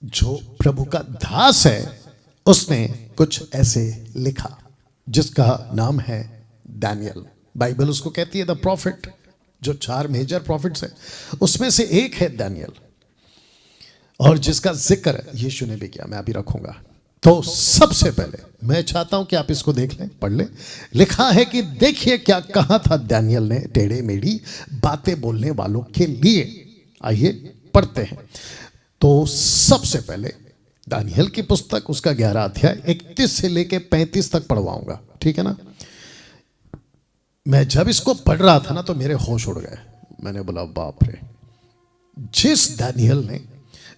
जो प्रभु का दास है उसने कुछ ऐसे लिखा जिसका नाम है दानियल। बाइबल उसको कहती है द प्रॉफिट। जो 4 मेजर प्रॉफिट्स है उसमें से एक है दानियल, और जिसका जिक्र यीशु ने भी किया। मैं अभी रखूंगा। तो सबसे पहले मैं चाहता हूं कि आप इसको देख लें, पढ़ लें। लिखा है कि देखिए क्या कहा था दानियल ने टेढ़े मेढ़ी बातें बोलने वालों के लिए। आइए पढ़ते हैं। तो सबसे पहले दानियल की पुस्तक उसका 11 अध्याय 31 से लेके 35 तक पढ़वाऊंगा, ठीक है ना। मैं जब इसको पढ़ रहा था ना तो मेरे होश उड़ गए। मैंने बोला बाप रे, जिस दानियल ने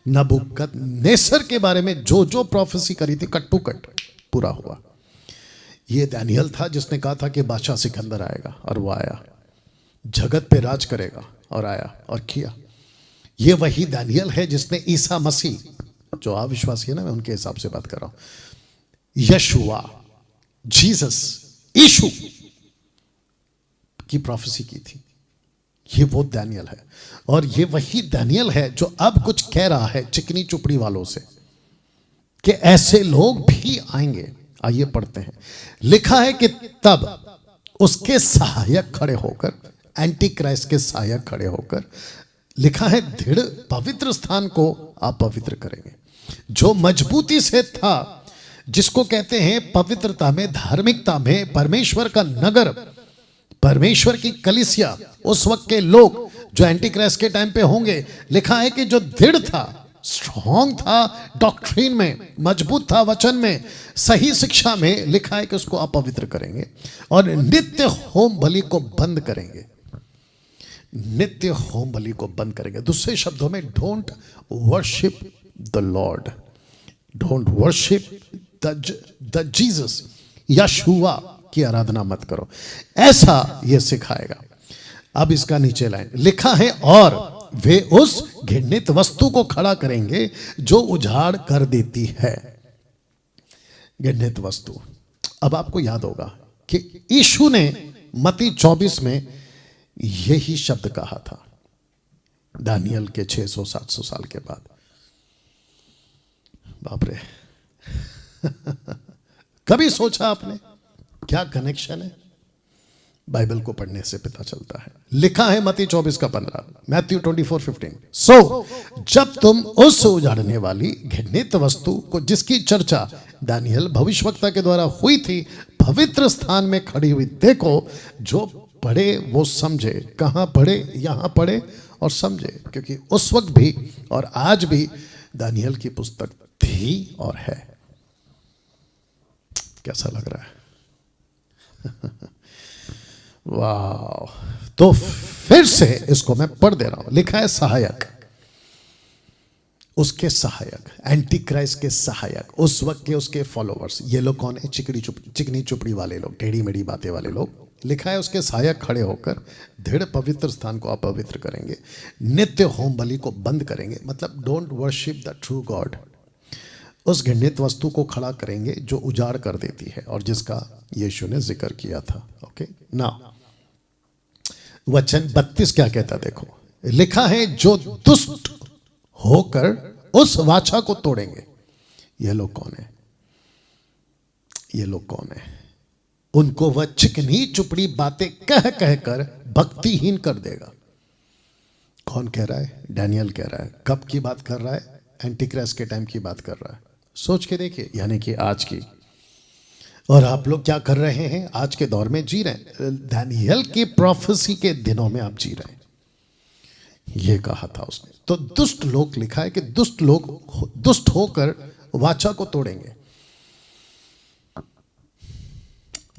नबूकदनेस्सर के बारे में जो जो प्रोफेसी करी थी कट टू कट पूरा हुआ। यह दानियल था जिसने कहा था कि बादशाह सिकंदर आएगा, और वो आया। जगत पे राज करेगा, और आया और किया। ये वही दानियल है जिसने ईसा मसीह, जो अविश्वासी है ना, मैं उनके हिसाब से बात कर रहा हूं, यशुआ, जीसस, यीशु की प्रोफेसी की थी। ये वो दानियल है, और ये वही दानियल है जो अब कुछ कह रहा है चिकनी चुपड़ी वालों से कि ऐसे लोग भी आएंगे। आइए पढ़ते हैं। लिखा है कि तब उसके सहायक खड़े होकर, एंटी क्राइस्ट के सहायक खड़े होकर, लिखा है दृढ़ पवित्र स्थान को अपवित्र करेंगे, जो मजबूती से था, जिसको कहते हैं पवित्रता में, धार्मिकता में परमेश्वर का नगर, परमेश्वर की कलीसिया। उस वक्त के लोग जो एंटी क्राइस्ट के टाइम पे होंगे, लिखा है कि जो दृढ़ था, स्ट्रॉन्ग था डॉक्ट्रिन में, मजबूत था वचन में, सही शिक्षा में, लिखा है कि उसको अपवित्र करेंगे और नित्य होम बलि को बंद करेंगे। नित्य होम बलि को बंद करेंगे। दूसरे शब्दों में, don't worship the Lord, don't worship the Jesus, यशुआ की आराधना मत करो, ऐसा यह सिखाएगा। अब इसका नीचे लाइन लिखा है, और वे उस घृणित वस्तु को खड़ा करेंगे जो उजाड़ कर देती है। घृणित वस्तु। अब आपको याद होगा कि यीशु ने मत्ती 24 में यही शब्द कहा था दानियल के 600-700 साल के बाद। बाप रे कभी सोचा आपने क्या कनेक्शन है? बाइबल को पढ़ने से पता चलता है। लिखा है मत्ती 24:15, मैथ्यू 24:15, सो जब तुम उस उजाड़ने वाली घृणित वस्तु को, जिसकी चर्चा दानियल भविष्यवक्ता के द्वारा हुई थी, पवित्र स्थान में खड़ी हुई देखो, जो पढ़े वो समझे। कहां पढ़े? यहां पढ़े और समझे, क्योंकि उस वक्त भी और आज भी दानियल की पुस्तक थी और है। कैसा लग रहा है? वाह। तो फिर से इसको मैं पढ़ दे रहा हूं। लिखा है सहायक, उसके सहायक, एंटी क्राइस्ट के सहायक, उस वक्त के उसके फॉलोवर्स। ये लोग कौन है? चिकनी चुपड़ी वाले लोग, टेढ़ी मेढ़ी बातें वाले लोग। लिखा है उसके सहायक खड़े होकर दृढ़ पवित्र स्थान को अपवित्र करेंगे, नित्य होम बलि को बंद करेंगे, मतलब don't worship the true God. उस घृणित वस्तु को खड़ा करेंगे जो उजाड़ कर देती है, और जिसका यीशु ने जिक्र किया था। ओके ना। वचन 32 क्या कहता देखो। लिखा है जो दुष्ट होकर उस वाचा को तोड़ेंगे। ये लोग कौन है? ये लोग कौन है? उनको वह चिकनी चुपड़ी बातें कह कहकर भक्तिहीन कर देगा। कौन कह रहा है? दानियल कह रहा है। कब की बात कर रहा है? एंटी क्राइस्ट के टाइम की बात कर रहा है। सोच के देखिए, यानी कि आज की। और आप लोग क्या कर रहे हैं? आज के दौर में जी रहे हैं। दानियल की प्रोफेसी के दिनों में आप जी रहे हैं। ये कहा था उसने। तो दुष्ट लोग, लिखा है कि दुष्ट लोग दुष्ट होकर वाचा को तोड़ेंगे।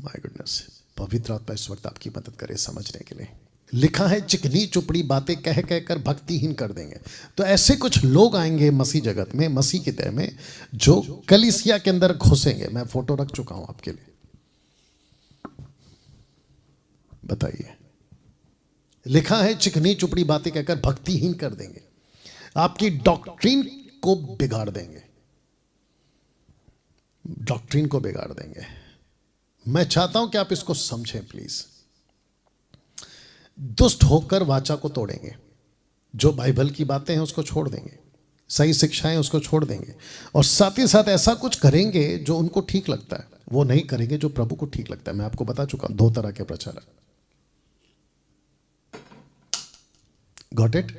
माय गुडनेस, पवित्र आत्मा इस वक्त आपकी मदद करे समझने के लिए। लिखा है चिकनी चुपड़ी बातें कह कहकर भक्तिहीन कर देंगे। तो ऐसे कुछ लोग आएंगे मसीह जगत में, मसीह के तय में, जो कलीसिया के अंदर घुसेंगे। मैं फोटो रख चुका हूं आपके लिए, बताइए। लिखा है चिकनी चुपड़ी बातें कहकर भक्तिहीन कर देंगे, आपकी डॉक्ट्रिन को बिगाड़ देंगे, डॉक्ट्रिन को बिगाड़ देंगे। मैं चाहता हूं कि आप इसको समझें प्लीज। दुष्ट होकर वाचा को तोड़ेंगे, जो बाइबल की बातें हैं उसको छोड़ देंगे, सही शिक्षाएं उसको छोड़ देंगे, और साथ ही साथ ऐसा कुछ करेंगे जो उनको ठीक लगता है, वो नहीं करेंगे जो प्रभु को ठीक लगता है। मैं आपको बता चुका हूं 2 तरह के प्रचारक। Got it?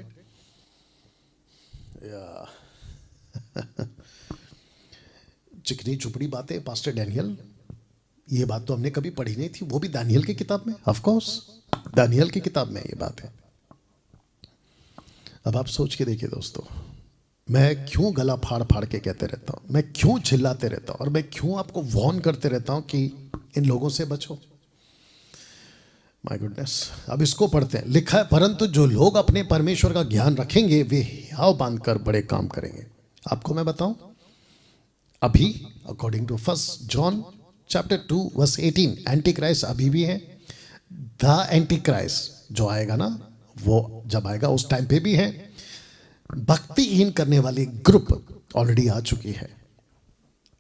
चिकनी चुपड़ी बातें पास्टर डैनियल, ये बात तो हमने कभी पढ़ी नहीं थी, वो भी दानियल की किताब में। ऑफ कोर्स दानियल की किताब में ये बात है। अब आप सोच के देखिए दोस्तों, मैं क्यों गला फाड़ फाड़ के कहते रहता हूं, मैं क्यों चिल्लाते रहता हूं, और मैं क्यों आपको वॉर्न करते रहता हूं कि इन लोगों से बचो। My goodness. अब इसको पढ़ते हैं। लिखा है, परंतु जो लोग अपने परमेश्वर का ज्ञान रखेंगे वे हियाव बांधकर बड़े काम करेंगे। आपको मैं बताऊं, अभी according to 1 John chapter 2 verse 18, anti Christ अभी भी है। द एंटी क्राइस्ट जो आएगा ना, वो जब आएगा उस टाइम पे भी है। भक्तिहीन करने वाली ग्रुप ऑलरेडी आ चुकी है।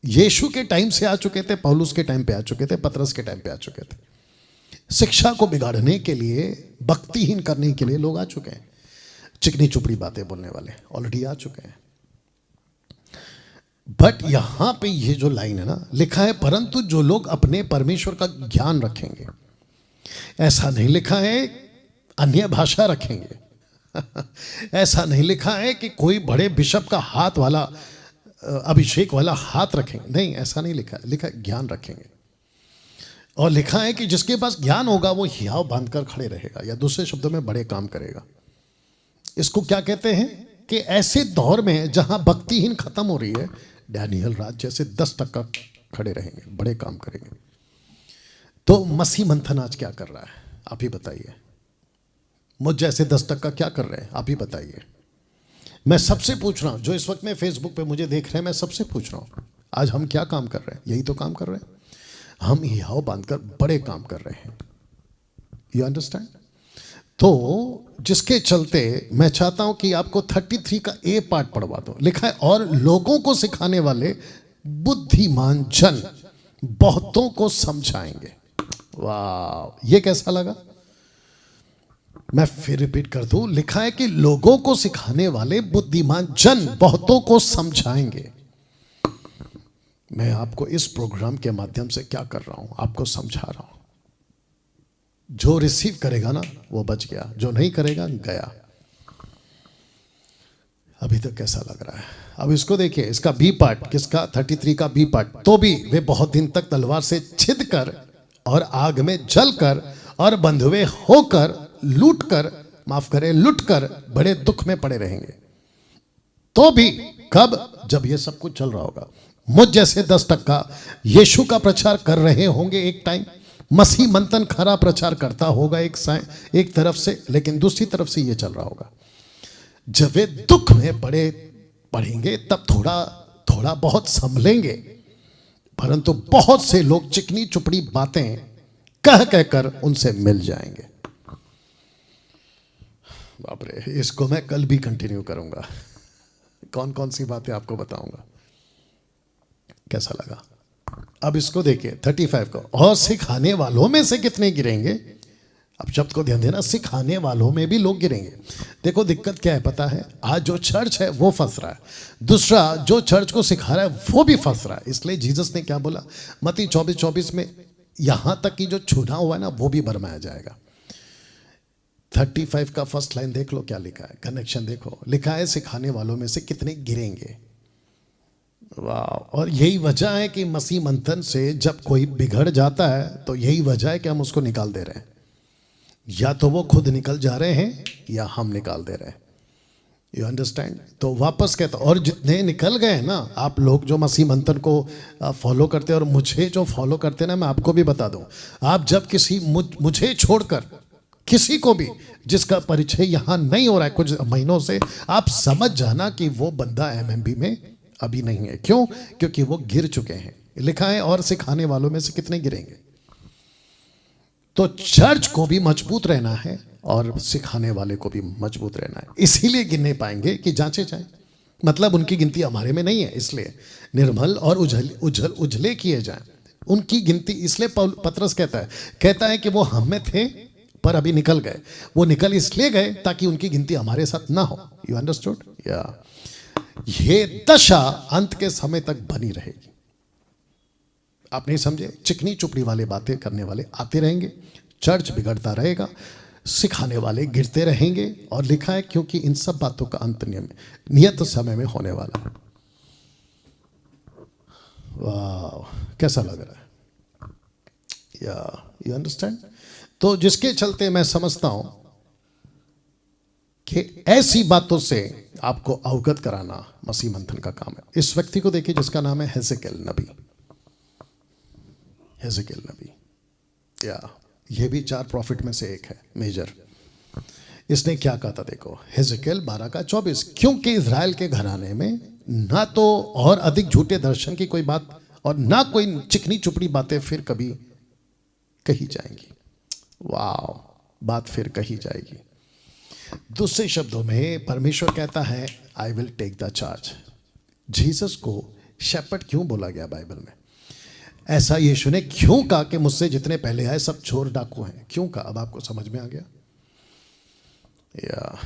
यीशु के टाइम से आ चुके थे, पौलुस के टाइम पे आ चुके थे, पतरस के टाइम पे आ चुके थे। शिक्षा को बिगाड़ने के लिए, भक्तिहीन करने के लिए लोग आ चुके हैं। चिकनी चुपड़ी बातें बोलने वाले ऑलरेडी आ चुके हैं। बट यहां पे ये जो लाइन है ना, लिखा है परंतु जो लोग अपने परमेश्वर का ज्ञान रखेंगे। ऐसा नहीं लिखा है अन्य भाषा रखेंगे। ऐसा नहीं लिखा है कि कोई बड़े बिशप का हाथ वाला, अभिषेक वाला हाथ रखेंगे। नहीं, ऐसा नहीं लिखा है। लिखा है ज्ञान रखेंगे। और लिखा है कि जिसके पास ज्ञान होगा वो हियाव बांधकर खड़े रहेगा, या दूसरे शब्दों में बड़े काम करेगा। इसको क्या कहते हैं कि ऐसे दौर में जहां भक्तिहीन खत्म हो रही है, डैनियल राज जैसे 10% खड़े रहेंगे, बड़े काम करेंगे। तो मसीह मंथन आज क्या कर रहा है, आप ही बताइए। मुझ जैसे 10% क्या कर रहे हैं, आप ही बताइए। मैं सबसे पूछ रहा हूं, जो इस वक्त में फेसबुक पे मुझे देख रहे हैं, मैं सबसे पूछ रहा हूं, आज हम क्या काम कर रहे हैं? यही तो काम कर रहे हैं। हम हियाव बांधकर बड़े काम कर रहे हैं। You understand? तो जिसके चलते मैं चाहता हूं कि आपको 33 का ए पार्ट पढ़वा दो। लिखा है, और लोगों को सिखाने वाले बुद्धिमान जन बहुतों को समझाएंगे। वाह, ये कैसा लगा? मैं फिर रिपीट कर दूं। लिखा है कि लोगों को सिखाने वाले बुद्धिमान जन बहुतों को समझाएंगे। मैं आपको इस प्रोग्राम के माध्यम से क्या कर रहा हूं, आपको समझा रहा हूं। जो रिसीव करेगा ना वो बच गया, जो नहीं करेगा गया। अभी तक कैसा लग रहा है? अब इसको देखिए, इसका बी पार्ट, किसका? 33 का बी पार्ट। तो भी वे बहुत दिन तक तलवार से छिद कर और आग में जल कर और बंधुए होकर लूट कर, माफ करें, लुट कर बड़े दुख में पड़े रहेंगे। तो भी कब? जब ये सब कुछ चल रहा होगा। मुझ जैसे 10% यीशु का प्रचार कर रहे होंगे एक टाइम, मसीह मंथन खरा प्रचार करता होगा एक तरफ से, लेकिन दूसरी तरफ से ये चल रहा होगा। जब वे दुख में पड़ेंगे तब थोड़ा बहुत संभलेंगे, परंतु बहुत से लोग चिकनी चुपड़ी बातें कह कहकर उनसे मिल जाएंगे। बाप रे, इसको मैं कल भी कंटिन्यू करूंगा। कौन कौन सी बातें आपको बताऊंगा। कैसा लगा? अब इसको देखिए 35 को, और सिखाने वालों में से कितने गिरेंगे। अब शब्द को ध्यान देना, सिखाने वालों में भी लोग गिरेंगे। देखो दिक्कत क्या है पता है? आज जो चर्च है वो फंस रहा है, दूसरा जो चर्च को सिखा रहा है वो भी फंस रहा है। इसलिए जीसस ने क्या बोला मत्ती 24:24 में, यहां तक कि जो छूना हुआ है ना वो भी भरमाया जाएगा। 35 का फर्स्ट लाइन देख लो, क्या लिखा है, कनेक्शन देखो। लिखा है सिखाने वालों में से कितने गिरेंगे। वाह। और यही वजह है कि मसीह मंथन से जब कोई बिगड़ जाता है तो यही वजह है कि हम उसको निकाल दे रहे हैं। या तो वो खुद निकल जा रहे हैं या हम निकाल दे रहे हैं। You understand? तो वापस कहता, और जितने निकल गए ना, आप लोग जो मसीह मंथन को फॉलो करते हैं और मुझे जो फॉलो करते हैं ना, मैं आपको भी बता दूं, आप जब किसी मुझे छोड़कर किसी को भी जिसका परिचय यहां नहीं हो रहा है कुछ महीनों से, आप समझ जाना कि वो बंदा एमएमबी में अभी नहीं है। क्यों? क्योंकि वो गिर चुके हैं। लिखा है और सिखाने वालों में से कितने गिरेंगे। तो चर्च को भी मजबूत रहना है और सिखाने वाले को भी मजबूत रहना है। इसीलिए गिनने पाएंगे कि जांचे जाए, मतलब उनकी गिनती हमारे में नहीं है, इसलिए निर्मल और उजले किए जाएं। उनकी गिनती इसलिए पतरस कहता है कि वो हम में थे पर अभी निकल गए। वो निकल इसलिए गए ताकि उनकी गिनती हमारे साथ ना हो। You understood? या ये दशा अंत के समय तक बनी रहेगी। आप नहीं समझे? चिकनी चुपड़ी वाले बातें करने वाले आते रहेंगे, चर्च बिगड़ता रहेगा, सिखाने वाले गिरते रहेंगे, और लिखा है क्योंकि इन सब बातों का अंत नियत समय में होने वाला है। वाह, कैसा लग रहा है? या यू अंडरस्टैंड? तो जिसके चलते मैं समझता हूं कि ऐसी बातों से आपको अवगत कराना मसीह मंथन का काम है। इस व्यक्ति को देखिए जिसका नाम है हेजेकिएल नबी। हेजेकिएल नबी, या ये भी 4 प्रॉफिट में से एक है, मेजर। इसने क्या कहा था देखो, हेजेकिएल 12:24, क्योंकि इज़राइल के घराने में ना तो और अधिक झूठे दर्शन की कोई बात और ना कोई चिकनी चुपड़ी बातें फिर कभी कही जाएंगी। वाह, बात फिर कही जाएगी। दूसरे शब्दों में परमेश्वर कहता है I will take the charge. Jesus को शेपर्ड क्यों बोला गया बाइबल में? ऐसा यीशु ने क्यों कहा कि मुझसे जितने पहले आए सब चोर डाकू हैं? क्यों कहा? अब आपको समझ में आ गया? या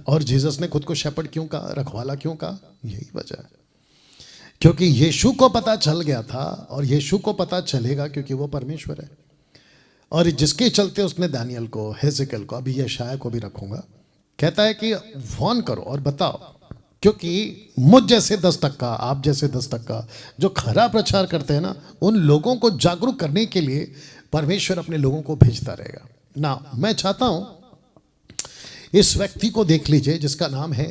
और जीसस ने खुद को शेपर्ड क्यों कहा, रखवाला क्यों कहा? यही वजह है, क्योंकि यीशु को पता चल गया था, और यीशु को पता चलेगा क्योंकि वो परमेश्वर है। और जिसके चलते उसने दानियल को, हेजेकिएल को, अभी यशायाह को भी रखूंगा, कहता है कि वॉर्न करो और बताओ, क्योंकि मुझ जैसे 10%, आप जैसे 10% जो खरा प्रचार करते हैं ना, उन लोगों को जागरूक करने के लिए परमेश्वर अपने लोगों को भेजता रहेगा ना। मैं चाहता हूं इस व्यक्ति को देख लीजिए जिसका नाम है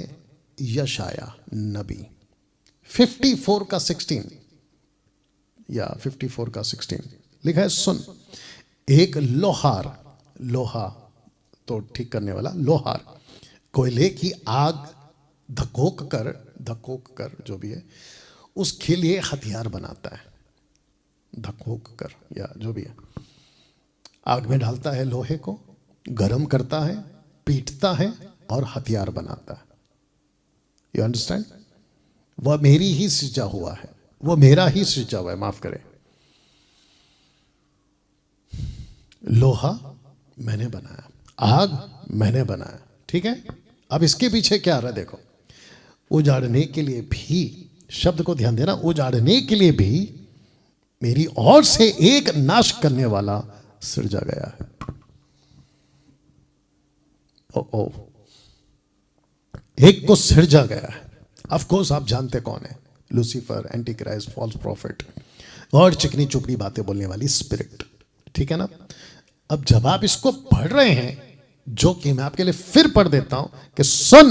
यशायाह नबी। 54:16, या 54:16 लिखा है, सुन, एक लोहार, लोहा तो ठीक करने वाला, लोहार कोयले की आग धकोक कर जो भी है उसके लिए हथियार बनाता है। धकोक कर या जो भी है, आग में डालता है, लोहे को गर्म करता है, पीटता है और हथियार बनाता है। You understand? वह मेरी ही सृजा हुआ है, वो मेरा ही सृजा हुआ है, माफ करें। लोहा मैंने बनाया, आग मैंने बनाया, ठीक है। अब इसके पीछे क्या आ रहा है देखो, उजाड़ने के लिए भी, शब्द को ध्यान देना, उजाड़ने के लिए भी मेरी ओर से एक नाश करने वाला सृजा गया है। ओ एक को सृजा गया है। ऑफ कोर्स आप जानते कौन है, Lucifer, anti Christ, false prophet और चिकनी चुपड़ी बातें बोलने वाली स्पिरिट, ठीक है ना। अब जब आप इसको पढ़ रहे हैं, जो कि मैं आपके लिए फिर पढ़ देता हूं कि सुन,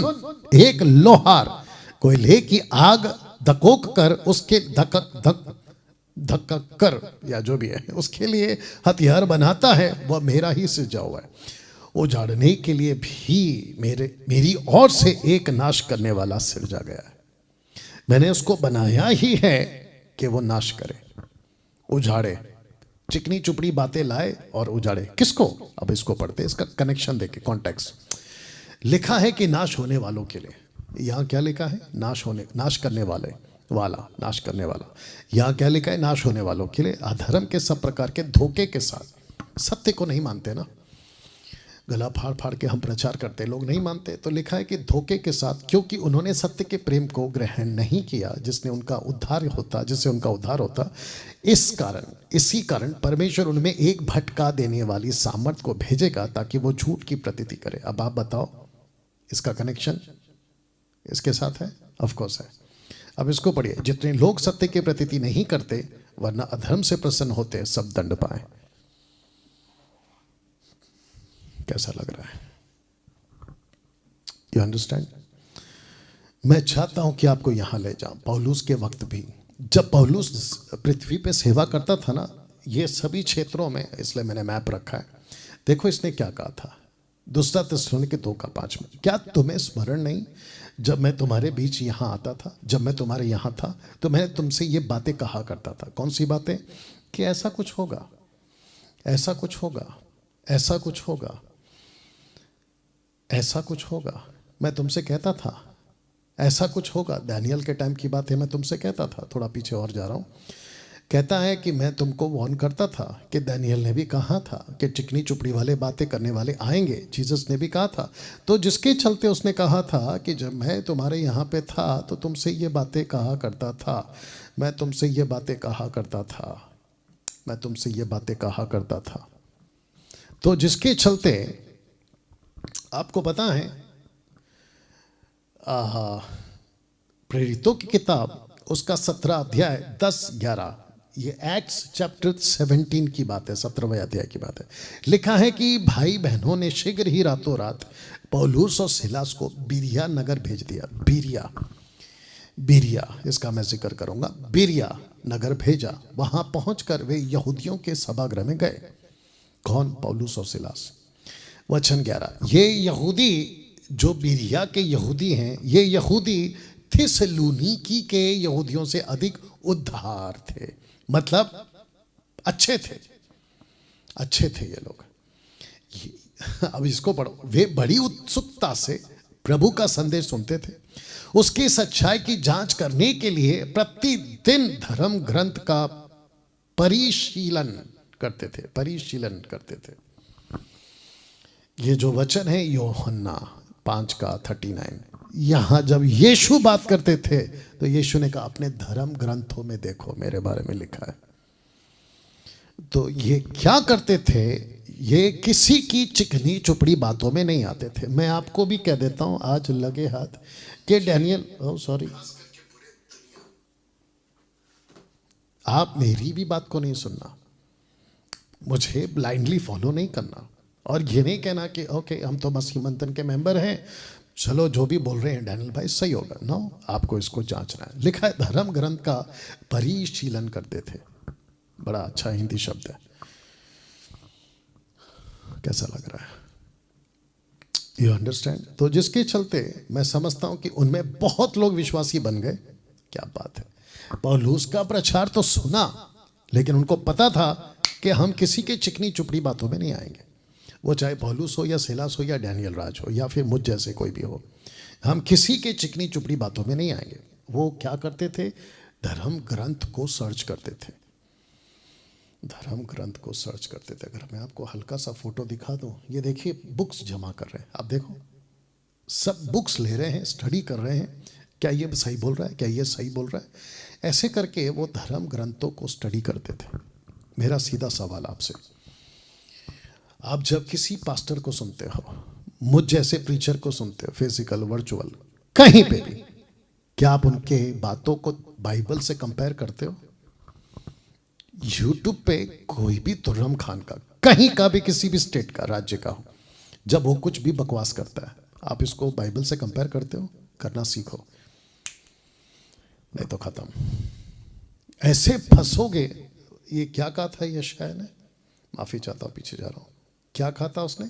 एक लोहार कोयले की आग धकोक कर उसके धक कर या जो भी है उसके लिए हथियार बनाता है, वह मेरा ही सृजा हुआ है। उजाड़ने के लिए भी मेरी ओर से एक नाश करने वाला सृजा गया है। मैंने उसको बनाया ही है कि वो नाश करे, उजाड़े, चिकनी चुपड़ी बातें लाए और उजाड़े। किसको? अब इसको पढ़ते, इसका कनेक्शन देखे, कॉन्टेक्स्ट। लिखा है कि नाश होने वालों के लिए। यहां क्या लिखा है? नाश करने वाला, नाश करने वाला। यहां क्या लिखा है? नाश होने वालों के लिए, अधर्म के सब प्रकार के धोखे के साथ। सत्य को नहीं मानते ना, गला फाड़ फाड़ के हम प्रचार करते, लोग नहीं मानते, तो लिखा है कि धोखे के साथ, क्योंकि उन्होंने सत्य के प्रेम को ग्रहण नहीं किया जिससे उनका उद्धार होता। इसी कारण परमेश्वर उनमें एक भटका देने वाली सामर्थ को भेजेगा ताकि वो झूठ की प्रतीति करे। अब आप बताओ, इसका कनेक्शन इसके साथ है? ऑफ कोर्स है। अब इसको पढ़िए, जितने लोग सत्य की प्रतीति नहीं करते वरना अधर्म से प्रसन्न होते, सब दंड पाए। कैसा लग रहा है? You understand? मैं चाहता हूं कि आपको यहां ले जाऊं। पौलुस के वक्त भी, जब पौलुस पृथ्वी पे सेवा करता था ना, ये सभी क्षेत्रों में, इसलिए मैंने मैप रखा है। देखो इसने क्या कहा था, दूसरा थिस्सलुनीके 2:5 में, क्या तुम्हें स्मरण नहीं, जब मैं तुम्हारे बीच यहां आता था, जब मैं तुम्हारे यहां था, तो मैंने तुमसे ये बातें कहा करता था। कौन सी बातें? कि ऐसा कुछ होगा, ऐसा कुछ होगा, ऐसा कुछ होगा, ऐसा कुछ होगा। मैं तुमसे कहता था ऐसा कुछ होगा। दानियल के टाइम की बात है, मैं तुमसे कहता था। थोड़ा पीछे और जा रहा हूं। कहता है कि मैं तुमको वार्न करता था कि दानियल ने भी कहा था कि चिकनी चुपड़ी वाले बातें करने वाले आएंगे, जीसस ने भी कहा था। तो जिसके चलते उसने कहा था कि जब मैं तुम्हारे यहाँ पे था तो तुमसे ये बातें कहा करता था, मैं तुमसे ये बातें कहा करता था, मैं तुमसे ये बातें कहा करता था। तो जिसके चलते आपको पता है प्रेरितों की किताब उसका 17 अध्याय 10-11, ये एक्ट्स चैप्टर 17 की बात है, 17वें अध्याय की बात है। लिखा है कि भाई बहनों ने शीघ्र ही रातों रात पौलुस और सिलास को बिरिया नगर भेज दिया। बिरिया इसका मैं जिक्र करूंगा। बिरिया नगर भेजा। वहां पहुंचकर वे यहूदियों के सभागृह में गए। कौन? पौलुस और सिलास। वचन 11, ये यहूदी जो बिरिया के यहूदी हैं, ये यहूदी थिस्सलुनीकी के यहूदियों से अधिक उद्धार थे। मतलब अच्छे थे, अच्छे थे ये लोग। अब इसको पढ़ो। वे बड़ी उत्सुकता से प्रभु का संदेश सुनते थे, उसकी सच्चाई की जांच करने के लिए प्रतिदिन धर्म ग्रंथ का परिशीलन करते थे। ये जो वचन है यूहन्ना 5:39, यहां जब यीशु बात करते थे तो यीशु ने कहा अपने धर्म ग्रंथों में देखो, मेरे बारे में लिखा है। तो ये क्या करते थे? ये किसी की चिकनी चुपड़ी बातों में नहीं आते थे। मैं आपको भी कह देता हूं आज लगे हाथ कि डैनियल, सॉरी, आप मेरी भी बात को नहीं सुनना, मुझे ब्लाइंडली फॉलो नहीं करना, और ये नहीं कहना कि ओके हम तो मसीह मंथन के मेंबर हैं, चलो जो भी बोल रहे हैं डैनियल भाई सही होगा। नो, आपको इसको जांचना है। लिखा है धर्म ग्रंथ का परिशीलन करते थे। बड़ा अच्छा हिंदी शब्द है, कैसा लग रहा है? You understand? तो जिसके चलते मैं समझता हूं कि उनमें बहुत लोग विश्वासी बन गए। क्या बात है! पौलुस का प्रचार तो सुना, लेकिन उनको पता था कि हम किसी के चिकनी चुपड़ी बातों में नहीं आएंगे। वो चाहे पौलुस हो या सिलास हो या डैनियल राज हो या फिर मुझ जैसे कोई भी हो, हम किसी के चिकनी चुपड़ी बातों में नहीं आएंगे। वो क्या करते थे? धर्म ग्रंथ को सर्च करते थे। धर्म ग्रंथ को सर्च करते थे। अगर मैं आपको हल्का सा फोटो दिखा दूं, ये देखिए बुक्स जमा कर रहे हैं, आप देखो, सब बुक्स ले रहे हैं, स्टडी कर रहे हैं, क्या ये सही बोल रहा है, क्या ये सही बोल रहा है। ऐसे करके वो धर्म ग्रंथों को स्टडी करते थे। मेरा सीधा सवाल आपसे, आप जब किसी पास्टर को सुनते हो, मुझ जैसे प्रीचर को सुनते हो, फिजिकल वर्चुअल कहीं पे भी, क्या आप उनके बातों को बाइबल से कंपेयर करते हो? यूट्यूब पे कोई भी तुर्रम खान का, कहीं का भी, किसी भी स्टेट का, राज्य का हो, जब वो कुछ भी बकवास करता है, आप इसको बाइबल से कंपेयर करते हो? करना सीखो, नहीं तो खत्म, ऐसे फंसोगे। ये क्या कहा था यशायाह ने? माफी चाहता हूं, पीछे जा रहा हूं। क्या कहा था उसने?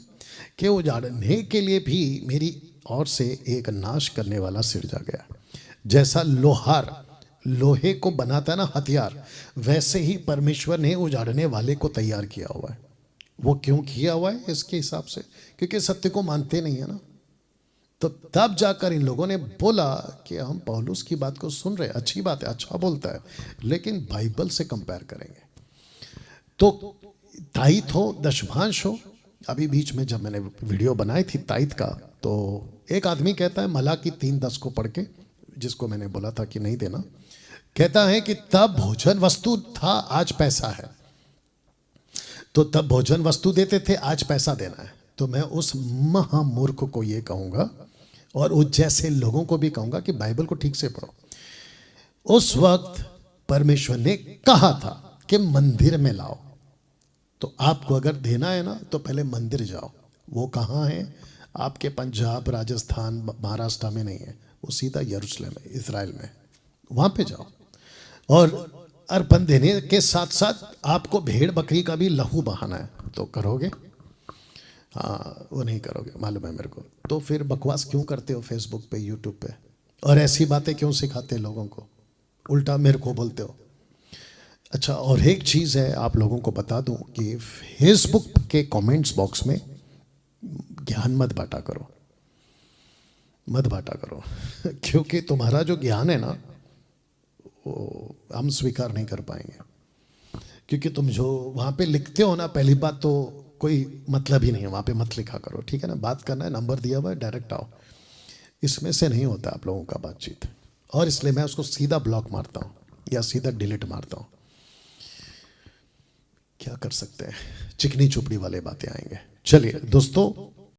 कि उजाड़ने के लिए भी मेरी ओर से एक नाश करने वाला सिरजा गया। जैसा लोहार लोहे को बनाता है ना हथियार, वैसे ही परमेश्वर ने उजाड़ने वाले को तैयार किया हुआ है। वो क्यों किया हुआ है? इसके हिसाब से, क्योंकि सत्य को मानते नहीं है ना। तो तब जाकर इन लोगों ने बोला कि हम पौलुस की बात को सुन रहे, अच्छी बात है, अच्छा बोलता है, लेकिन बाइबल से कंपेयर करेंगे। तो ताइथ हो, दशमांश हो, अभी बीच में जब मैंने वीडियो बनाई थी ताइथ का, तो एक आदमी कहता है मलाकी 3:10 को पढ़ के, जिसको मैंने बोला था कि नहीं देना, कहता है कि तब भोजन वस्तु था, आज पैसा है। तो तब भोजन वस्तु देते थे, आज पैसा देना है। तो मैं उस महामूर्ख को ये कहूंगा, और उस जैसे लोगों को भी कहूंगा कि बाइबल को ठीक से पढ़ो। उस वक्त परमेश्वर ने कहा था कि मंदिर में लाओ, तो आपको अगर देना है ना तो पहले मंदिर जाओ। वो कहाँ है? आपके पंजाब, राजस्थान, महाराष्ट्र में नहीं है, वो सीधा यरूशलेम है, इजराइल में, वहां पे जाओ। और अर्पण देने के साथ साथ आपको भेड़ बकरी का भी लहू बहाना है, तो करोगे? हाँ, वो नहीं करोगे, मालूम है मेरे को। तो फिर बकवास क्यों करते हो फेसबुक पे, यूट्यूब पे, और ऐसी बातें क्यों सिखाते लोगों को? उल्टा मेरे को बोलते हो। अच्छा, और एक चीज़ है, आप लोगों को बता दूं कि फेसबुक के कमेंट्स बॉक्स में ज्ञान मत बांटा करो, मत बांटा करो क्योंकि तुम्हारा जो ज्ञान है ना, वो हम स्वीकार नहीं कर पाएंगे। क्योंकि तुम जो वहाँ पे लिखते हो ना, पहली बात तो कोई मतलब ही नहीं है वहाँ पे, मत लिखा करो, ठीक है ना। बात करना है, नंबर दिया हुआ है, डायरेक्ट आओ। इसमें से नहीं होता आप लोगों का बातचीत, और इसलिए मैं उसको सीधा ब्लॉक मारता हूँ या सीधा डिलीट मारता हूँ। क्या कर सकते हैं, चिकनी चुपड़ी वाले बातें आएंगे। चलिए दोस्तों,